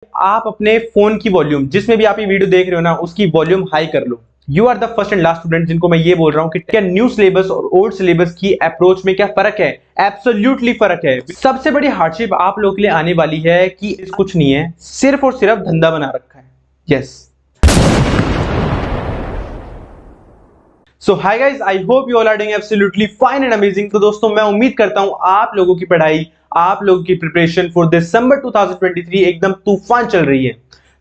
आप अपने फोन की वॉल्यूम, जिसमें भी आप ये वीडियो देख रहे हो ना, उसकी वॉल्यूम हाई कर लो। You are the first and last student जिनको मैं ये बोल रहा हूं कि क्या न्यू सिलेबस और ओल्ड सिलेबस की अप्रोच में क्या फर्क है। एब्सोल्युटली फर्क है। सबसे बड़ी हार्डशिप आप लोगों के लिए आने वाली है कि कुछ नहीं है, सिर्फ और सिर्फ धंधा बना रखा है। Yes. So hi guys, I hope you all are doing absolutely fine and amazing. तो दोस्तों, मैं उम्मीद करता हूं आप लोगों की पढ़ाई, आप लोगों की प्रिपरेशन फॉर दिसंबर 2023 एकदम तूफान चल रही है।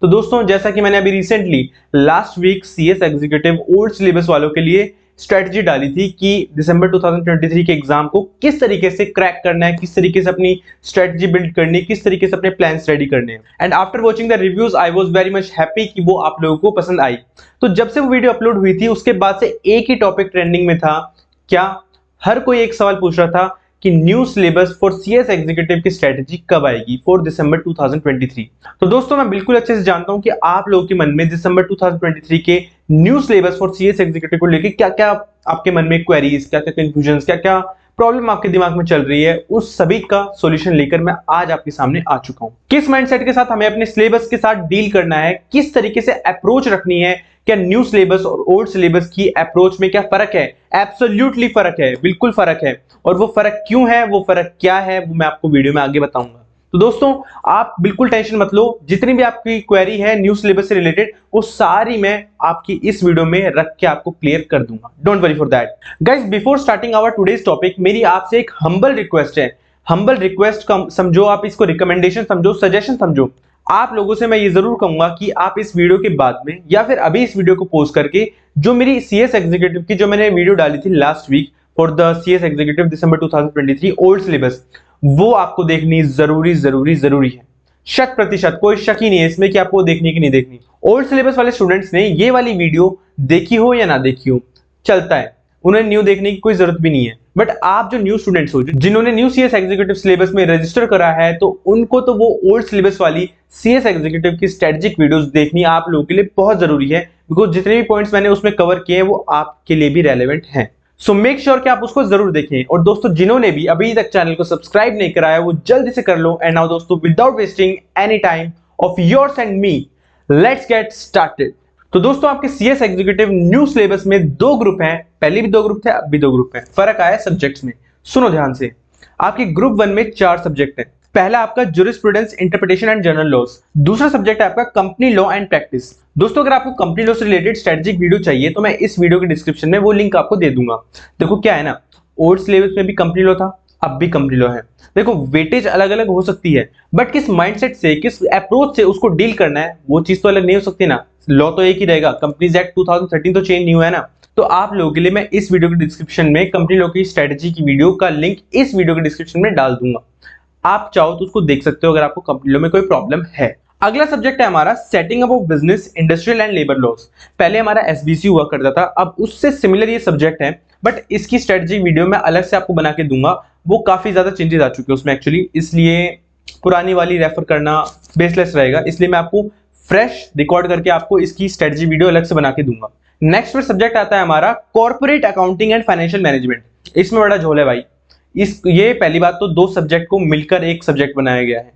तो दोस्तों, जैसा कि मैंने अभी recently last week CS executive old syllabus वालों के लिए स्ट्रेटजी डाली थी कि दिसंबर 2023 के एग्जाम को किस तरीके से क्रैक करना है, किस तरीके से अपनी स्ट्रेटजी बिल्ड करनी है, किस तरीके से अपने प्लान्स रेडी करने हैं। And after watching the reviews I was very much happy कि वो आप लोगों को पसंद आई। तो जब से वो वीडियो अपलोड हुई थी उसके बाद से एक ही टॉपिक ट्रेंडिंग में था। क्या? हर कोई एक सवाल पूछ रहा था कि new syllabus for CS executive की स्ट्रेटजी कब आएगी फॉर दिसंबर 2023। तो दोस्तों, मैं बिल्कुल अच्छे से जानता हूं कि आप लोगों के मन में दिसंबर 2023 के new syllabus for CS executive को लेकर क्या क्या आपके मन में क्वेरीज, क्या क्या कंफ्यूजन, क्या क्या प्रॉब्लम आपके दिमाग में चल रही है, उस सभी का सॉल्यूशन लेकर मैं आज आपके सामने आ चुका हूं। किस माइंडसेट के साथ हमें अपने सिलेबस के साथ डील करना है, किस तरीके से अप्रोच रखनी है, क्या न्यू सिलेबस और ओल्ड सिलेबस की अप्रोच में क्या फर्क है। एब्सोल्युटली फर्क है, बिल्कुल फर्क है। और वो फर्क क्यों है, वो फर्क क्या है, वो मैं आपको वीडियो में आगे बताऊंगा। तो दोस्तों, आप बिल्कुल टेंशन मत लो। जितनी भी आपकी क्वेरी है न्यू सिलेबस से रिलेटेड, वो सारी मैं आपकी इस वीडियो में रख के आपको क्लियर कर दूंगा। Don't worry for that. Guys, before starting our today's topic, मेरी आपसे एक हम्बल रिक्वेस्ट है। हम्बल रिक्वेस्ट का समझो आप इसको, रिकमेंडेशन समझो, सजेशन समझो। आप लोगों से मैं ये जरूर कहूंगा कि आप इस वीडियो के बाद में या फिर अभी इस वीडियो को पोस्ट करके जो मेरी सीएस एग्जीक्यूटिव की जो मैंने वीडियो डाली थी last week for the CS executive December 2023 old syllabus, वो आपको देखनी जरूरी जरूरी जरूरी है। 100%, कोई शक ही नहीं है इसमें कि आपको देखनी कि नहीं देखनी। ओल्ड सिलेबस वाले स्टूडेंट्स ने ये वाली वीडियो देखी हो या ना देखी हो, चलता है, उन्हें न्यू देखने की कोई जरूरत भी नहीं है। बट आप जो न्यू स्टूडेंट्स हो, जिन्होंने न्यू सीएस एग्जीक्यूटिव सिलेबस में रजिस्टर करा है, तो उनको तो वो ओल्ड सिलेबस वाली सीएस एग्जीक्यूटिव की स्ट्रेटेजिक वीडियोस देखनी आप लोगों के लिए बहुत जरूरी है। बिकॉज जितने भी पॉइंट्स मैंने उसमें कवर किए हैं वो आपके लिए भी रेलेवेंट हैं। सो मेक श्योर कि आप उसको जरूर देखें। और दोस्तों, जिन्होंने भी अभी तक चैनल को सब्सक्राइब नहीं कराया वो जल्दी से कर लो। एंड नाउ दोस्तों, without wasting any time of yours and me, let's get started. तो दोस्तों, आपके सीएस एग्जीक्यूटिव न्यू सिलेबस में दो ग्रुप हैं। पहले भी दो ग्रुप थे, अब भी दो ग्रुप हैं। फर्क आया सब्जेक्ट्स में। सुनो ध्यान से। आपके ग्रुप 1 में 4 सब्जेक्ट हैं। पहला आपका jurisprudence, interpretation and general laws. दूसरा सब्जेक्ट है आपका कंपनी लॉ एंड प्रैक्टिस। दोस्तों, अगर आपको कंपनी लॉ से रिलेटेड स्ट्रेटेजिक वीडियो चाहिए तो मैं इस वीडियो के डिस्क्रिप्शन में वो लिंक आपको दे दूंगा। देखो क्या है ना, ओल्ड सिलेबस में भी कंपनी लॉ था, अब भी कंपनी लॉ है। देखो, वेटेज अलग अलग हो सकती है, बट किस माइंडसेट से, किस अप्रोच से उसको डील करना है, वो चीज तो अलग नहीं हो सकती ना। लॉ तो एक ही रहेगा। कंपनीज एक्ट 2013 तो चेंज नहीं हुआ है ना। तो आप लोगों के लिए मैं इस वीडियो के डिस्क्रिप्शन में कंपनी लॉ की स्ट्रेटजी की वीडियो का लिंक इस वीडियो के डिस्क्रिप्शन में डाल दूंगा। आप चाहो तो उसको देख सकते हो अगर आपको कंपनी लॉ में कोई प्रॉब्लम है। अगला सब्जेक्ट है हमारा setting up of business, industrial and labour laws. पहले हमारा एसबीसी हुआ करता था, अब उससे सिमिलर ये सब्जेक्ट है, बट इसकी स्ट्रेटजी वीडियो मैं अलग से आपको बना के दूंगा। वो काफी ज्यादा चेंजेस आ चुके हैं उसमें एक्चुअली, इसलिए पुरानी वाली रेफर करना बेसलेस रहेगा। इसलिए मैं आपको फ्रेश रिकॉर्ड करके आपको इसकी स्ट्रेटजी वीडियो अलग से बना के दूंगा। नेक्स्ट सब्जेक्ट आता है हमारा corporate accounting and financial management. इसमें बड़ा झोल है भाई। ये पहली बात तो दो सब्जेक्ट को मिलकर एक सब्जेक्ट बनाया गया है।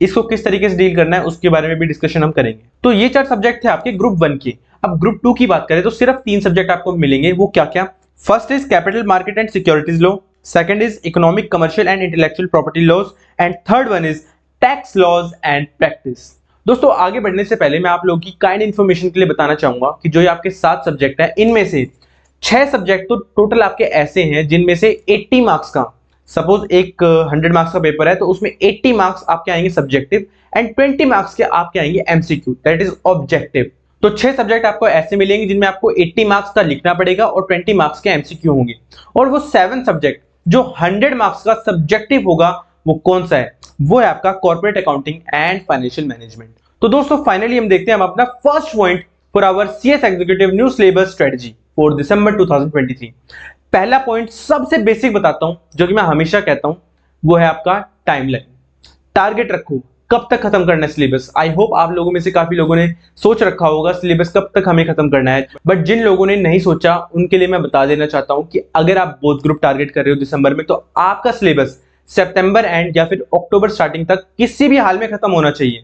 इसको किस तरीके से डील करना है उसके बारे में भी डिस्कशन हम करेंगे। तो ये 4 सब्जेक्ट थे आपके ग्रुप 1 के। अब ग्रुप 2 की बात करें तो सिर्फ 3 सब्जेक्ट आपको मिलेंगे। वो क्या क्या? First is capital market and securities law, second is economic, commercial and intellectual property laws, and third one is tax laws and practice. दोस्तों, आगे बढ़ने से पहले मैं आप लोगों की काइंड इंफॉर्मेशन के लिए बताना चाहूंगा कि जो ये आपके 7 सब्जेक्ट है, इनमें से 6 सब्जेक्ट तो टोटल आपके ऐसे हैं जिनमें से 80 मार्क्स का, सपोज एक 100 मार्क्स का पेपर है तो उसमें 80 मार्क्स आपके आएंगे सब्जेक्टिव एंड 20 मार्क्स के आपके आएंगे एमसीक्यू, दैट इज ऑब्जेक्टिव। तो 6 सब्जेक्ट आपको ऐसे मिलेंगे जिनमें आपको 80 मार्क्स का लिखना पड़ेगा और 20 मार्क्स के एमसीक्यू होंगे। और वो 7 सब्जेक्ट जो 100 मार्क्स का सब्जेक्टिव होगा, वो कौन सा है? वो है आपका corporate accounting and financial management. तो दोस्तों, फाइनली हम देखते हैं हम अपना first point for our CS executive new syllabus strategy for December 2023। पहला पॉइंट सबसे बेसिक बताता हूं, जो कि मैं हमेशा कहता हूं, वो है आपका टाइमलाइन। टारगेट रखो, कब तक खत्म करना है सिलेबस। आई होप आप लोगों में से काफी लोगों ने सोच रखा होगा सिलेबस कब तक हमें खत्म करना है, बट जिन लोगों ने नहीं सोचा उनके लिए मैं बता देना चाहता हूं कि अगर आप बोथ ग्रुप टारगेट कर रहे हो दिसंबर में, तो आपका सिलेबस सितंबर एंड या फिर अक्टूबर स्टार्टिंग तक किसी भी हाल में खत्म होना चाहिए।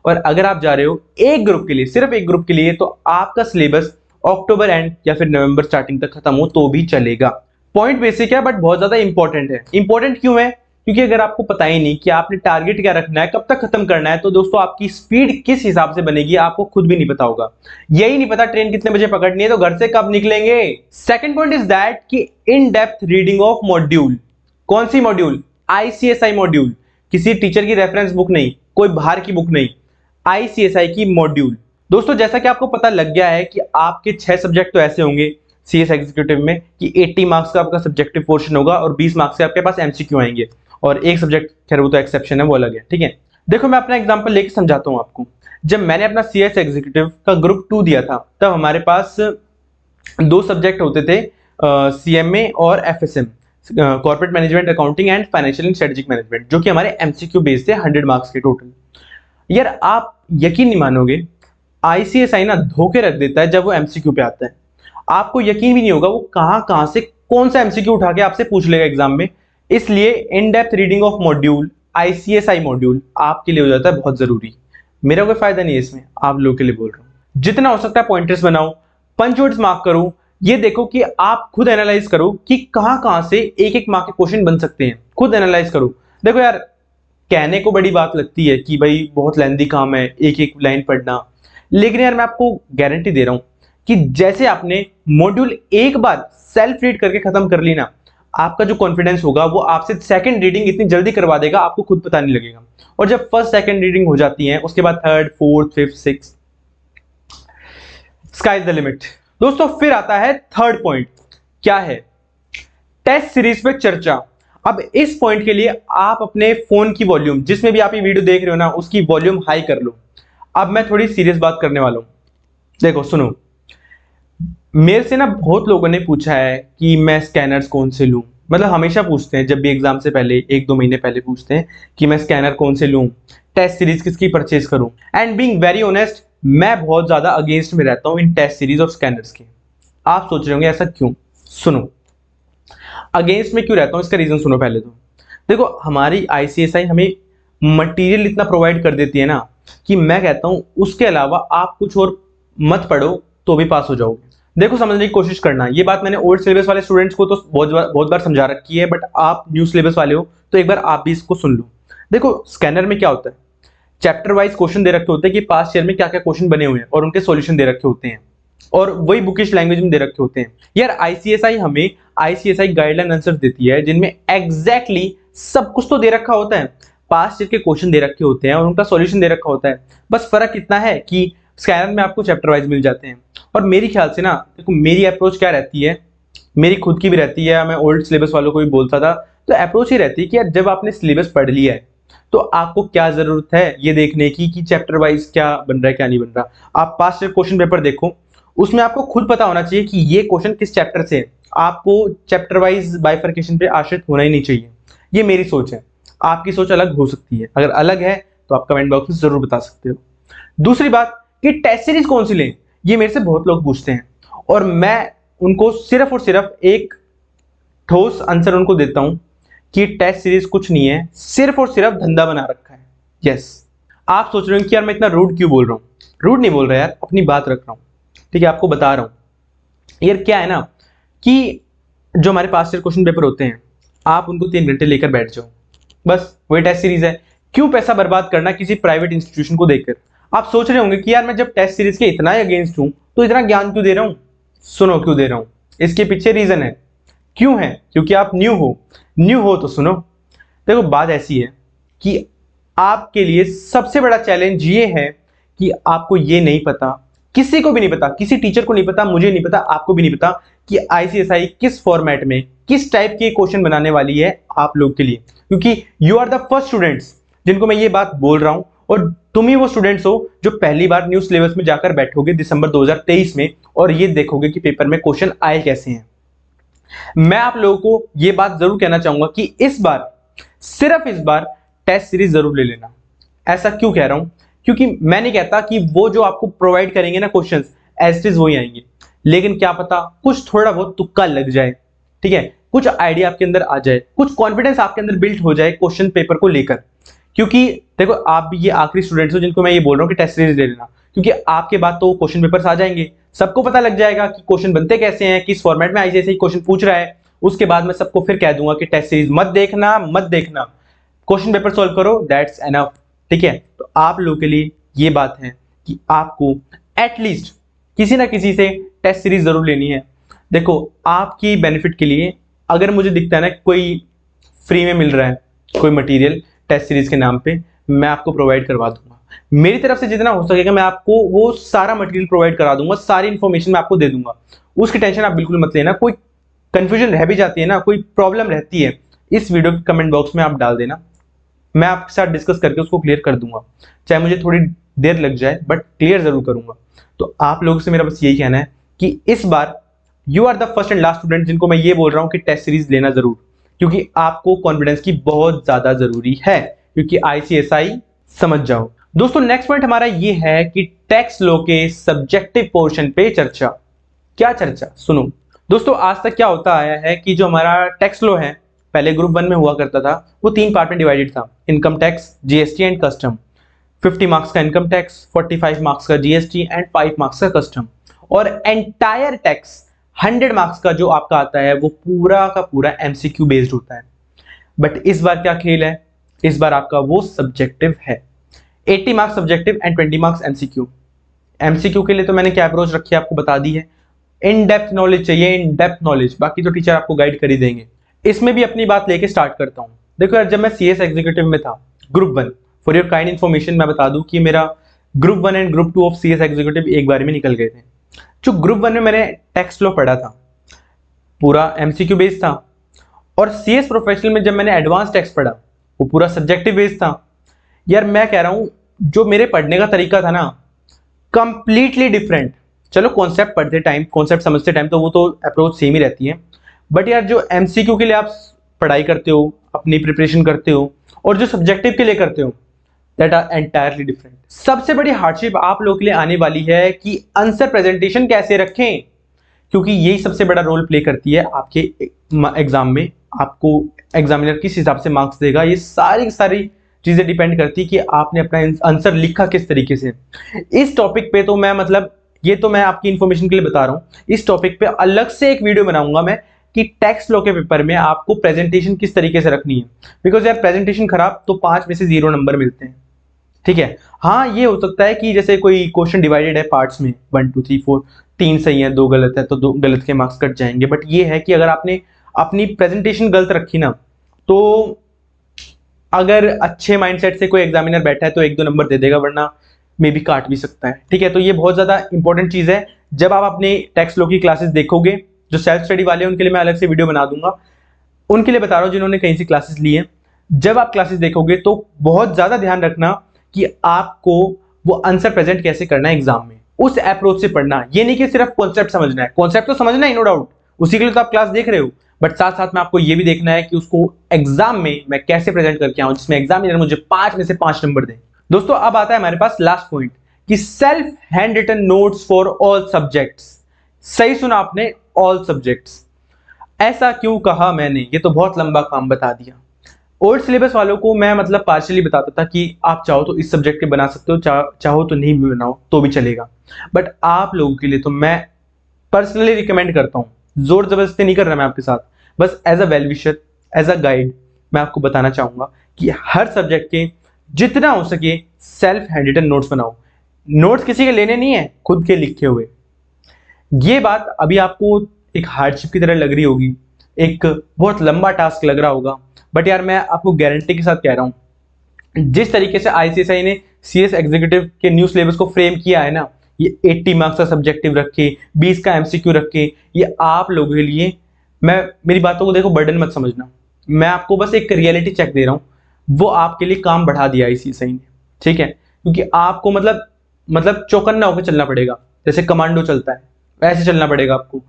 और अगर आप जा रहे हो एक ग्रुप के लिए, सिर्फ एक ग्रुप के लिए, तो आपका सिलेबस अक्टूबर एंड या फिर नवंबर स्टार्टिंग तक खत्म हो तो भी चलेगा। पॉइंट बेसिक है बट बहुत ज्यादा इंपॉर्टेंट है। इंपॉर्टेंट क्यों है? क्योंकि अगर आपको पता ही नहीं कि आपने टारगेट क्या रखना है, कब तक खत्म करना है, तो दोस्तों आपकी स्पीड किस हिसाब से बनेगी आपको खुद भी नहीं पता होगा। यही नहीं पता ट्रेन कितने बजे पकड़नी है तो घर से कब निकलेंगे। सेकंड पॉइंट इज दैट कि in depth reading of module. कौन सी मॉड्यूल? ICSI module. किसी टीचर की रेफरेंस बुक नहीं, कोई बाहर की बुक नहीं, आईसीएसआई की मॉड्यूल। दोस्तों जैसा कि आपको पता लग गया है कि आपके 6 सब्जेक्ट तो ऐसे होंगे सीएस एग्जीक्यूटिव में कि 80 मार्क्स का आपका सब्जेक्टिव पोर्शन होगा और 20 मार्क्स के आपके पास एमसीक्यू आएंगे, और एक सब्जेक्ट खैर वो तो एक्सेप्शन है, वो अलग है, ठीक है। देखो मैं अपना एग्जांपल लेके समझाता हूं आपको। जब मैंने अपना सीएस एग्जीक्यूटिव का ग्रुप 2 दिया था तब हमारे पास 2 सब्जेक्ट होते थे, सीएमए और FSM, corporate management accounting and financial and strategic management, जो कि हमारे एमसीक्यू बेस्ड थे 100 मार्क्स के टोटल। यार आप यकीन नहीं मानोगे, आईसीएसआई ना धोखे रख देता है जब वो एमसीक्यू पे आता है। आपको यकीन भी नहीं होगा वो कहां से कौन सा एमसीक्यू उठा के आपसे पूछ लेगा एग्जाम में। इसलिए in depth reading of module, ICSI module आपके लिए हो जाता है बहुत जरूरी। मेरा कोई फायदा नहीं है इसमें, आप लोगों के लिए बोल रहा हूं। जितना हो सकता है पॉइंटर्स बनाओ, पंच वर्ड्स मार्क करो, ये देखो कि आप खुद एनालाइज करो कि कहां से एक एक मार्क के क्वेश्चन बन सकते हैं। खुद एनालाइज करो। देखो यार कहने को बड़ी बात लगती है कि भाई बहुत लेंथी काम है एक एक लाइन पढ़ना, लेकिन यार मैं आपको गारंटी दे रहा हूं कि जैसे आपने मॉड्यूल एक बार सेल्फ रीड करके खत्म कर ली ना, आपका जो कॉन्फिडेंस होगा वो आपसे सेकंड रीडिंग इतनी जल्दी करवा देगा आपको खुद पता नहीं लगेगा। और जब फर्स्ट सेकंड रीडिंग हो जाती है उसके बाद third, fourth, fifth, sixth, sky is the limit. दोस्तों फिर आता है थर्ड पॉइंट, क्या है? टेस्ट सीरीज पे चर्चा। अब इस पॉइंट के लिए आप अपने फोन की वॉल्यूम, जिसमें भी आप ये वीडियो देख रहे हो ना, उसकी वॉल्यूम हाई कर लो। अब मैं थोड़ी सीरियस बात करने वाला हूं। देखो सुनो, मेरे से ना बहुत लोगों ने पूछा है कि मैं स्कैनर्स कौन से लूं। मतलब हमेशा पूछते हैं, जब भी एग्जाम से पहले 1-2 महीने पहले पूछते हैं कि मैं स्कैनर कौन से लूं, टेस्ट सीरीज किसकी परचेज करूं। एंड बीइंग वेरी ऑनेस्ट, मैं बहुत ज्यादा अगेंस्ट में रहता हूं इन टेस्ट सीरीज और स्कैनर्स के। आप सोच रहे होंगे ऐसा क्यों? सुनो, अगेंस्ट में क्यों रहता हूं इसका रीजन सुनो पहले तो। देखो हमारी आईसीएसआई हमें मटेरियल इतना प्रोवाइड कर देती है ना कि मैं कहता हूं उसके अलावा आप कुछ और मत पढ़ो तो भी पास हो जाओगे। देखो समझने की कोशिश करना, ये बात मैंने ओल्ड सिलेबस वाले स्टूडेंट्स को तो बहुत बार समझा रखी है, बट आप न्यू सिलेबस वाले हो तो एक बार आप भी इसको सुन लो। देखो स्कैनर में क्या होता है, चैप्टर वाइज क्वेश्चन दे रखे होते हैं कि पास्ट ईयर में क्या क्या क्वेश्चन बने हुए हैं और उनके सॉल्यूशन दे रखे होते हैं, और वही बुकिश लैंग्वेज में दे रखे होते हैं। यार आईसीएसआई हमें आईसीएसआई गाइडलाइन आंसर देती है जिनमें एग्जैक्टली सब कुछ तो दे रखा होता है, पास्ट ईयर के क्वेश्चन दे रखे होते हैं और उनका सॉल्यूशन दे रखा होता है। बस फर्क इतना है कि स्कैनर में आपको चैप्टर वाइज मिल जाते हैं। और मेरी ख्याल से ना, देखो मेरी अप्रोच क्या रहती है, मेरी खुद की भी रहती है, मैं ओल्ड सिलेबस वालों को भी बोलता था, तो अप्रोच ही रहती है कि यार जब आपने सिलेबस पढ़ लिया है तो आपको क्या जरूरत है ये देखने की कि चैप्टर वाइज क्या बन रहा है क्या नहीं बन रहा। आप पास्ट ईयर क्वेश्चन पेपर देखो, उसमें आपको खुद पता होना चाहिए कि ये क्वेश्चन किस चैप्टर से है। आपको चैप्टर वाइज बाइफर्केशन पे आश्रित होना ही नहीं चाहिए। ये मेरी सोच है, आपकी सोच अलग हो सकती है, अगर अलग है तो आप कमेंट बॉक्स में जरूर बता सकते हो। दूसरी बात कि टेस्ट सीरीज कौन सी लें, ये मेरे से बहुत लोग पूछते हैं और मैं उनको सिर्फ और सिर्फ एक ठोस आंसर उनको देता हूं कि टेस्ट सीरीज कुछ नहीं है, सिर्फ और सिर्फ धंधा बना रखा है। यस, आप सोच रहे हो कि यार मैं इतना रूड क्यों बोल रहा हूं। रूड नहीं बोल रहा यार, अपनी बात रख रहा हूं, ठीक है, आपको बता रहा हूं। यार क्या है ना कि जो हमारे पास क्वेश्चन पेपर होते हैं आप उनको 3 घंटे लेकर बैठ जाओ, बस वही टेस्ट सीरीज है। क्यों पैसा बर्बाद करना किसी प्राइवेट इंस्टीट्यूशन को देखकर। आप सोच रहे होंगे कि यार मैं जब टेस्ट सीरीज के इतना ही अगेंस्ट हूं तो इतना ज्ञान क्यों दे रहा हूं। सुनो क्यों दे रहा हूं, इसके पीछे रीजन है। क्यों है? क्योंकि आप न्यू हो तो सुनो। देखो बात ऐसी है कि आपके लिए सबसे बड़ा चैलेंज ये है कि आपको ये नहीं पता, किसी को भी नहीं पता, किसी टीचर को नहीं पता, मुझे नहीं पता, आपको भी नहीं पता कि आईसीएसआई किस फॉर्मेट में किस टाइप के क्वेश्चन बनाने वाली है आप लोग के लिए। क्योंकि you are the first students जिनको मैं ये बात बोल रहा हूं, और तुम ही वो स्टूडेंट्स हो जो पहली बार न्यू सिलेबस में जाकर बैठोगे दिसंबर 2023 में और ये देखोगे कि पेपर में क्वेश्चन आए कैसे हैं। मैं आप लोगों को ये बात जरूर कहना चाहूंगा कि इस बार, सिर्फ इस बार टेस्ट सीरीज जरूर ले लेना। ऐसा क्यों कह रहा हूं? क्योंकि मैं नहीं कहता कि वो जो आपको प्रोवाइड करेंगे ना क्वेश्चंस एज इट इज वही आएंगे, लेकिन क्या पता कुछ थोड़ा बहुत तुक्का लग जाए, ठीक है, कुछ आइडिया आपके अंदर आ जाए, कुछ कॉन्फिडेंस आपके अंदर बिल्ट हो जाए क्वेश्चन पेपर को लेकर क्योंकि देखो आप भी ये आखिरी स्टूडेंट्स हो जिनको मैं ये बोल रहा हूँ कि टेस्ट सीरीज ले लेना, क्योंकि आपके बाद तो क्वेश्चन पेपर्स आ जाएंगे, सबको पता लग जाएगा कि क्वेश्चन बनते कैसे हैं, किस फॉर्मेट में आईसीएसई क्वेश्चन पूछ रहा है। उसके बाद मैं सबको फिर कह दूंगा कि टेस्ट सीरीज मत देखना, मत देखना, क्वेश्चन पेपर सॉल्व करो, दैट्स एनफ। ठीक है, तो आप लोगों के लिए ये बात है कि आपको एटलीस्ट किसी ना किसी से टेस्ट सीरीज जरूर लेनी है। देखो आपकी बेनिफिट के लिए अगर मुझे दिखता है ना कोई फ्री में मिल रहा है कोई मटेरियल टेस्ट सीरीज के नाम पे, मैं आपको प्रोवाइड करवा दूंगा। मेरी तरफ से जितना हो सकेगा मैं आपको वो सारा मटेरियल प्रोवाइड करा दूंगा, सारी इंफॉर्मेशन मैं आपको दे दूंगा, उसकी टेंशन आप बिल्कुल मत लेना। कोई कंफ्यूजन रह भी जाती है ना, कोई प्रॉब्लम रहती है, इस वीडियो के कमेंट बॉक्स में आप डाल देना, मैं आपके साथ डिस्कस करके उसको क्लियर कर दूंगा, चाहे मुझे थोड़ी देर लग जाए बट क्लियर जरूर करूंगा। तो आप लोगों से मेरा बस यही कहना है कि इस बार you are the first and last student जिनको मैं ये बोल रहा हूं कि टेस्ट सीरीज लेना जरूर, क्योंकि आपको कॉन्फिडेंस की बहुत ज्यादा जरूरी है, क्योंकि आईसीएसआई समझ जाओ। दोस्तों नेक्स्ट पॉइंट हमारा ये है कि टैक्स लॉ के सब्जेक्टिव पोर्शन पे चर्चा। क्या चर्चा, सुनो दोस्तों, आज तक क्या होता आया है कि जो हमारा टैक्स लॉ है पहले ग्रुप 1 में हुआ करता था, वो 3 पार्ट में डिवाइडेड था, income tax, GST and custom. 50 marks का इनकम टैक्स, 45 मार्क्स का जीएसटी एंड 5 मार्क्स का कस्टम। और एंटायर टैक्स 100 मार्क्स का जो आपका आता है वो पूरा का पूरा एमसीक्यू बेस्ड होता है। बट इस बार क्या खेल है, इस बार आपका वो सब्जेक्टिव है, 80 marks subjective and 20 marks MCQ. MCQ के लिए तो मैंने क्या अप्रोच रखी है आपको बता दी है, इन डेप्थ नॉलेज चाहिए, इन डेप्थ नॉलेज, बाकी तो टीचर आपको गाइड कर ही देंगे। इसमें भी अपनी बात लेके स्टार्ट करता हूं। देखो यार, जब मैं सीएस एग्जीक्यूटिव में था group 1, for your kind information मैं बता दूं कि मेरा group 1 and group 2 of CS executive एक बार में निकल गए थे। जो ग्रुप 1 में मैंने टैक्स लॉ पढ़ा था पूरा एमसीक्यू बेस्ड था, और सीएस प्रोफेशनल में जब मैंने एडवांस टैक्स पढ़ा वो पूरा सब्जेक्टिव बेस्ड था। यार मैं कह रहा हूं जो मेरे पढ़ने का तरीका था ना, कंप्लीटली डिफरेंट। चलो कॉन्सेप्ट पढ़ते टाइम, कॉन्सेप्ट समझते टाइम तो वो तो अप्रोच सेम ही रहती है, बट यार जो एमसीक्यू के लिए आप पढ़ाई करते हो, अपनी प्रिपरेशन करते हो, और जो सब्जेक्टिव के लिए करते हो, दैट आर एंटायरली डिफरेंट। सबसे बड़ी हार्डशिप आप लोगों के लिए आने वाली है कि आंसर प्रेजेंटेशन कैसे रखें, क्योंकि यही सबसे बड़ा रोल प्ले करती है आपके एग्जाम में। आपको एग्जामिनर किस हिसाब से मार्क्स देगा, ये सारी सारी चीजें डिपेंड करती है कि आपने अपना आंसर लिखा किस तरीके से। इस टॉपिक पे तो मैं मतलब ये तो मैं आपकी इंफॉर्मेशन के लिए बता रहा हूँ, इस टॉपिक पे अलग से एक वीडियो बनाऊंगा मैं कि टैक्स लॉ के पेपर में आपको प्रेजेंटेशन किस तरीके से रखनी है। बिकॉज यार प्रेजेंटेशन खराब तो 5 में से 0 नंबर मिलते हैं। ठीक है, हाँ ये हो सकता है कि जैसे कोई क्वेश्चन डिवाइडेड है पार्ट्स में 1 2 3 4, 3 सही है 2 गलत है तो 2 गलत के मार्क्स कट जाएंगे। बट ये है कि अगर आपने अपनी प्रेजेंटेशन गलत रखी ना, तो अगर अच्छे माइंडसेट से कोई एग्जामिनर बैठा है तो 1 2 नंबर दे देगा, वरना मे भी काट भी सकता है। ठीक है, तो ये बहुत ज्यादा इंपॉर्टेंट चीज है। जब आप अपने टैक्स लॉ की क्लासेस देखोगे, जो सेल्फ स्टडी वाले हैं उनके लिए मैं अलग से वीडियो बना दूंगा, उनके लिए बता रहा हूं जिन्होंने कहीं से क्लासेस ली है। जब आप क्लासेस देखोगे तो बहुत ज्यादा ध्यान रखना कि आपको वो आंसर प्रेजेंट कैसे करना है एग्जाम में, उस अप्रोच से पढ़ना। ये नहीं कि सिर्फ कॉन्सेप्ट समझना है, कॉन्सेप्ट तो समझना है नो डाउट, उसी के लिए तो आप क्लास देख रहे हो, बट साथ साथ में आपको ये भी देखना है कि उसको एग्जाम में मैं कैसे प्रेजेंट करके आऊं जिसमें एग्जामिनर मुझे 5 में से 5 नंबर दे। दोस्तों अब आता है हमारे पास लास्ट पॉइंट कि self hand written notes for all subjects. सही सुना आपने, ऑल सब्जेक्ट्स। ऐसा क्यों कहा मैंने, ये तो बहुत लंबा काम बता दिया। ओल्ड सिलेबस वालों को मैं मतलब पार्शियली बताता था कि आप चाहो तो इस सब्जेक्ट के बना सकते हो, चाहो तो नहीं भी बनाओ तो भी चलेगा। बट आप लोगों के लिए तो मैं पर्सनली रिकमेंड करता हूं, जोर जबरदस्ती नहीं कर रहा मैं आपके साथ, बस as a well wisher, as a guide मैं आपको बताना चाहूंगा कि हर सब्जेक्ट के जितना हो सके सेल्फ हैंड रिटन नोट्स बनाओ। नोट्स किसी के लेने नहीं है, खुद के लिखे हुए। ये बात अभी आपको एक हार्डशिप की तरह लग रही होगी, एक बहुत लंबा टास्क लग रहा होगा, बट यार मैं आपको गारंटी के साथ कह रहा हूं, जिस तरीके से आईसीएसआई ने सीएस एग्जीक्यूटिव के न्यू सिलेबस को फ्रेम किया है ना, ये 80 मार्क्स का सब्जेक्टिव रखे, 20 का एमसीक्यू रखे, ये आप लोगों के लिए, मैं मेरी बातों को देखो बर्डन मत समझना, मैं आपको बस एक रियलिटी चेक दे रहा हूं, वो आपके लिए काम बढ़ा दिया आईसीएसआई ने। ठीक है, क्योंकि आपको मतलब चौकन्ना होकर चलना पड़ेगा, जैसे कमांडो चलता है वैसे चलना पड़ेगा आपको,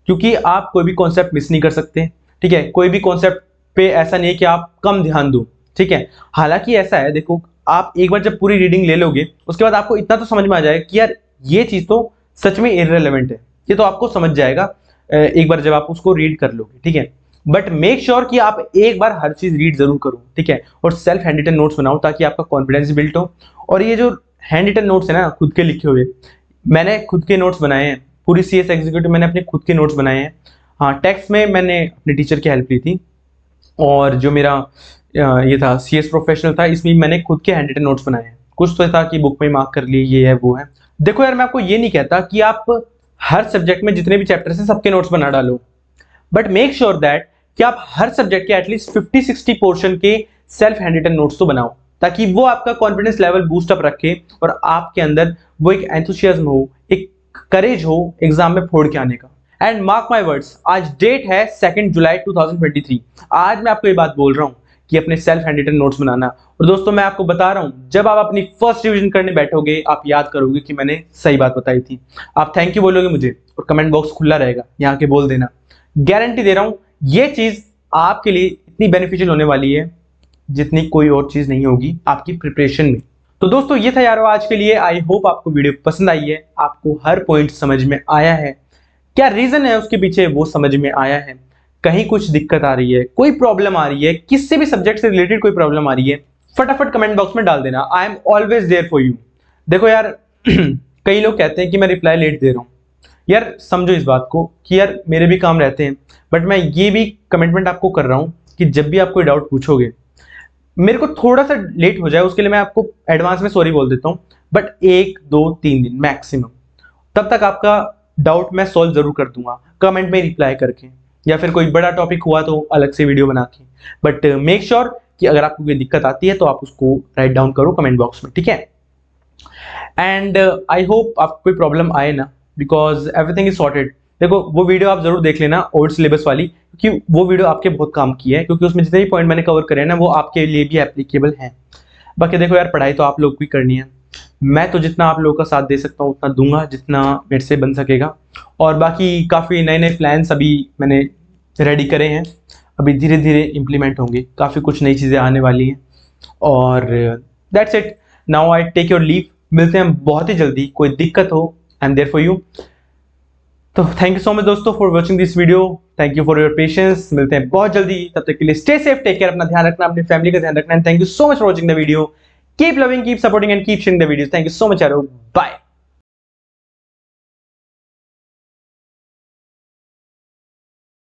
क्योंकि आप कोई भी कॉन्सेप्ट मिस नहीं कर सकते। ठीक है, कोई भी कॉन्सेप्ट पे ऐसा नहीं है कि आप कम ध्यान दो। ठीक है, हालांकि ऐसा है, देखो आप एक बार जब पूरी रीडिंग ले लोगे उसके बाद आपको इतना तो समझ में आ जाएगा कि यार ये चीज तो सच में इररिलेवेंट है, ये तो आपको समझ जाएगा एक बार जब आप उसको रीड कर लोगे। ठीक है, बट मेक श्योर कि आप एक बार हर चीज रीड जरूर करो, ठीक है, और सेल्फ हैंड रिटन नोट्स बनाओ ताकि आपका कॉन्फिडेंस बिल्ड हो। और ये जो हैंड रिटन नोट्स है ना, खुद के लिखे हुए, मैंने खुद के नोट्स बनाए हैं, पूरी CS एग्जीक्यूटिव मैंने अपने खुद के नोट्स बनाए हैं। हाँ, टेक्स्ट में मैंने अपने टीचर की हेल्प ली थी, और जो मेरा ये था CS प्रोफेशनल था, इसमें मैंने खुद के हैंड रिटन नोट्स बनाए हैं। कुछ तो था कि बुक में मार्क कर लिए, ये है वो है। देखो यार, मैं आपको ये नहीं कहता कि आप हर सब्जेक्ट में जितने भी चैप्टर्स हैं सबके नोट्स बना डालो, बट मेक श्योर दैट कि आप हर सब्जेक्ट के एटलीस्ट 50-60 पोर्शन के सेल्फ हैंड रिटन नोट्स तो बनाओ, ताकि वो आपका कॉन्फिडेंस लेवल बूस्ट अप रखे और आपके अंदर वो एक एंथुसियाज्म हो, एक करेज हो एग्जाम में फोड़ के आने का। एंड मार्क माई वर्ड्स, आज डेट है 2 जुलाई 2023। आज मैं आपको ये बात बोल रहा हूं कि अपने सेल्फ हैंड रिटन नोट्स बनाना। और दोस्तों, मैं आपको बता रहा हूं, जब आप अपनी फर्स्ट रिवीजन करने बैठोगे आप याद करोगे कि मैंने सही बात बताई थी। आप थैंक यू बोलोगे मुझे, और कमेंट बॉक्स खुला रहेगा, यहाँ के बोल देना। गारंटी दे रहा हूं, ये चीज आपके लिए इतनी बेनिफिशियल होने वाली है जितनी कोई और चीज नहीं होगी आपकी प्रिपरेशन में। तो दोस्तों, ये था यारो आज के लिए। आई होप आपको वीडियो पसंद आई है, आपको हर पॉइंट समझ में आया है, क्या रीजन है उसके पीछे वो समझ में आया है। कहीं कुछ दिक्कत आ रही है, कोई प्रॉब्लम आ रही है, किससे भी सब्जेक्ट से रिलेटेड कोई प्रॉब्लम आ रही है, फटाफट कमेंट बॉक्स में डाल देना। I am always there for you. देखो यार कई लोग कहते हैं कि मैं रिप्लाई लेट दे रहा हूँ। यार समझो इस बात को कि यार मेरे भी काम रहते हैं, बट मैं ये भी कमिटमेंट आपको कर रहा हूँ कि जब भी आप कोई डाउट पूछोगे, मेरे को थोड़ा सा लेट हो जाए उसके लिए मैं आपको एडवांस में सॉरी बोल देता हूँ, बट 1-2-3 दिन मैक्सिमम, तब तक आपका डाउट मैं सॉल्व जरूर कर दूंगा कमेंट में रिप्लाई करके, या फिर कोई बड़ा टॉपिक हुआ तो अलग से वीडियो बना के। बट मेक श्योर कि अगर आपको कोई दिक्कत आती है तो आप उसको राइट डाउन करो कमेंट बॉक्स में, ठीक है। एंड आई होप आपको कोई प्रॉब्लम आए ना, बिकॉज एवरीथिंग इज सॉर्टेड। देखो वो वीडियो आप जरूर देख लेना, ओल्ड सिलेबस वाली, क्योंकि वो वीडियो आपके बहुत काम की है, क्योंकि उसमें जितने भी पॉइंट मैंने कवर करे हैं ना वो आपके लिए भी एप्लीकेबल हैं। बाकी देखो यार, पढ़ाई तो आप लोग को ही करनी है, मैं तो जितना आप लोगों का साथ दे सकता हूँ उतना दूंगा जितना मेरे से बन सकेगा। और बाकी काफ़ी नए नए प्लान्स अभी मैंने रेडी करे हैं, अभी धीरे धीरे इम्प्लीमेंट होंगे, काफ़ी कुछ नई चीज़ें आने वाली हैं। और that's it, now I take your leave. मिलते हैं बहुत ही जल्दी, कोई दिक्कत हो I am there for you. तो थैंक यू सो मच दोस्तों for watching this video, thank you for your patience. मिलते हैं बहुत जल्दी, तब तक के लिए स्टे सेफ, टेक केयर, अपना ध्यान रखना, अपनी फैमिली का ध्यान रखना। And thank you so much for watching the video, keep loving, keep supporting and keep sharing the video. Thank you so much यारो, बाय।